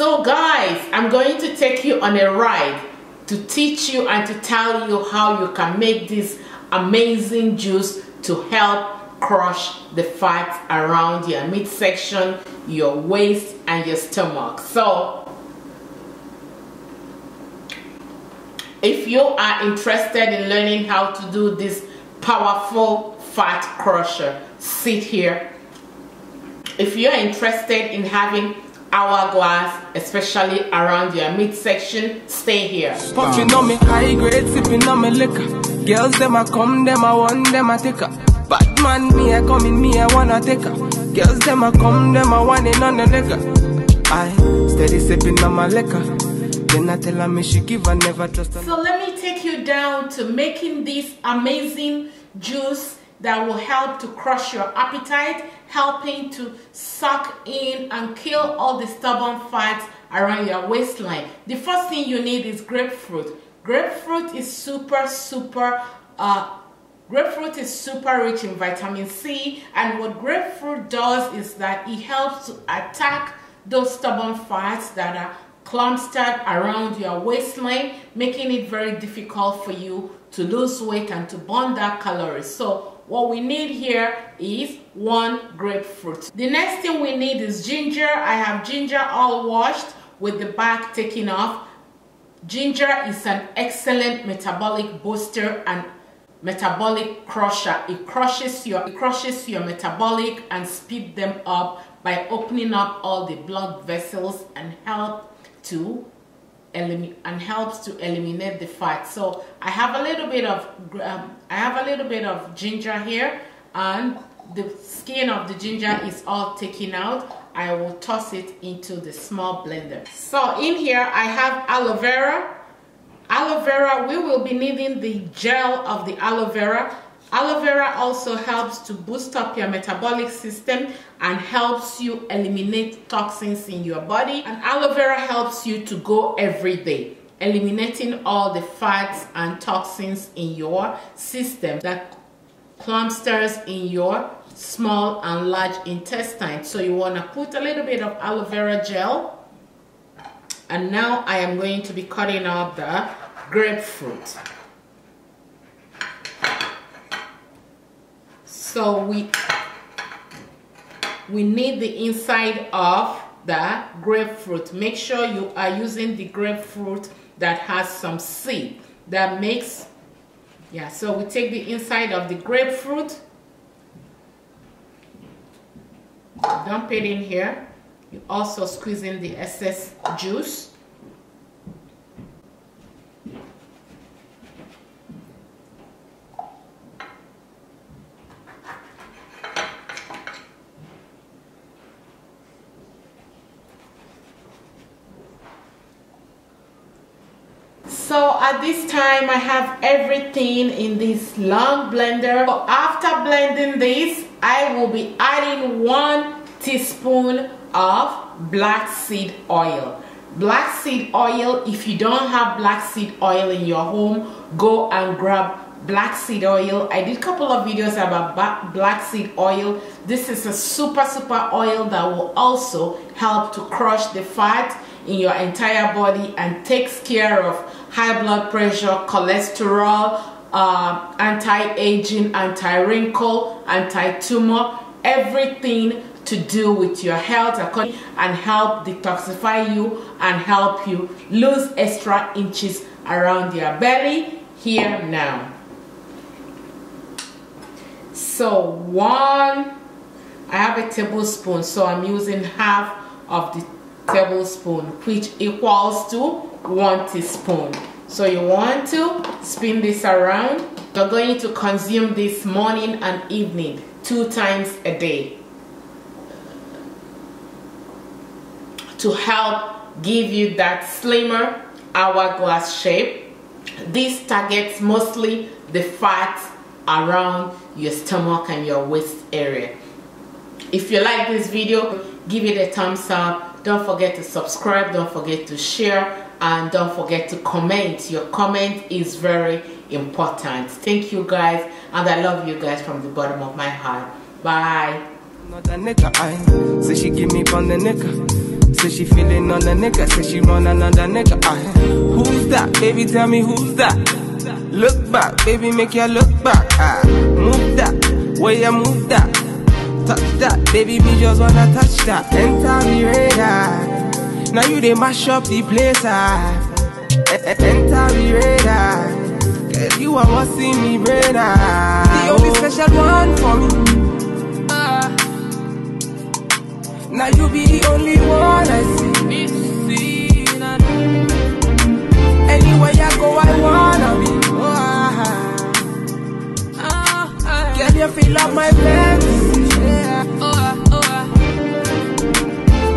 So guys, I'm going to take you on a ride to teach you and to tell you how you can make this amazing juice to help crush the fat around your midsection, your waist and your stomach. So if you are interested in learning how to do this powerful fat crusher, sit here. If you're interested in having hourglass, especially around your midsection, stay here. Puffing on me high grade, sipping on me liquor. Girls them a come, them a want, them a take her. Bad man, me a coming, me a wanna take her. Girls them a come, them a want it on the liquor. I steady sipping on my liquor. Then I tell her me she give her never trust her. So let me take you down to making this amazing juice that will help to crush your appetite, helping to suck in and kill all the stubborn fats around your waistline. The first thing you need is grapefruit. Grapefruit is super rich in vitamin C, and what grapefruit does is that it helps to attack those stubborn fats that are clustered around your waistline, making it very difficult for you to lose weight and to burn that calories. So what we need here is 1 grapefruit. The next thing we need is ginger. I have ginger all washed with the bark taken off. Ginger is an excellent metabolic booster and metabolic crusher. It crushes your metabolic and speed them up by opening up all the blood vessels and helps to eliminate the fat. So I have a little bit of ginger here, and the skin of the ginger is all taken out. I will toss it into the small blender. So in here I have aloe vera. Aloe vera, we will be needing the gel of the aloe vera. Aloe vera also helps to boost up your metabolic system and helps you eliminate toxins in your body. And aloe vera helps you to go every day, eliminating all the fats and toxins in your system that clusters in your small and large intestine. So you want to put a little bit of aloe vera gel. And now I am going to be cutting up the grapefruit. So we need the inside of the grapefruit. Make sure you are using the grapefruit that has some seed. That makes, yeah, so we take the inside of the grapefruit, dump it in here. You also squeeze in the excess juice. So at this time I have everything in this long blender. So after blending this, I will be adding 1 teaspoon of black seed oil. Black seed oil, if you don't have black seed oil in your home, go and grab black seed oil. I did a couple of videos about black seed oil. This is a super oil that will also help to crush the fat in your entire body and takes care of high blood pressure, cholesterol, anti-aging, anti-wrinkle, anti-tumor, everything to do with your health and help detoxify you and help you lose extra inches around your belly here now. So I have a tablespoon, so I'm using half of the tablespoon, which equals to 1 teaspoon. So you want to spin this around. You're going to consume this morning and evening 2 times a day to help give you that slimmer hourglass shape. This targets mostly the fat around your stomach and your waist area. If you like this video, give it a thumbs up. Don't forget to subscribe, don't forget to share, and don't forget to comment. Your comment is very important. Thank you guys, and I love you guys from the bottom of my heart. Bye. Not a nigga, I say she give me on the nigga. say she feeling on the nigga, say she want another nigga. Who's that? Baby, tell me who's that? Look back, baby, make ya look back. Move that, where you move that? Touch that, baby, me just wanna touch that. Enter the radar, now you they mash up the place. Enter the radar, girl, you are what's in me brain. The only special one for me. Now you be the only one I see. Anywhere I go, I wanna be. Can you feel up my fantasy?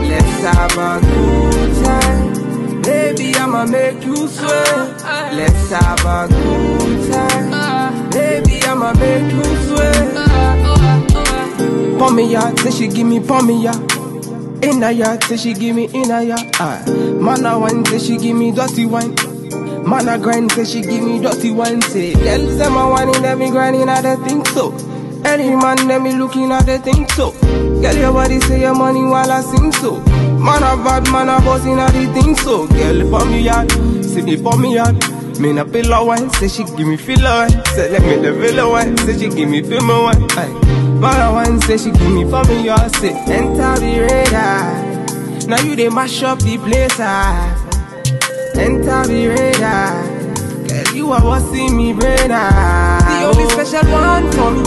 Let's have a good time, baby. I'ma make you sweat. Let's have a good time, baby. I'ma make you sweat. Pour me out, say she give me pour me out. In a yard, say she give me in a yard. Man a wine, say she give me dirty wine. Man a grind, say she give me dirty wine. Say, girls them a whining, them me grinding, I don't think so. Any man, them me looking at the think so. Girl, your body say your money while I sing so. Man a bad, man a bossing at the thing so. Girl, pour me out, say me pour me out. Me na pillow wine, say she give me filler wine. Say let me the villa wine, say she give me film wine. Man a wine, say she give me for me, y'all say enter the radar. Now you they mash up the place. Enter the radar, girl, you are what's in me brain. The only special one for me.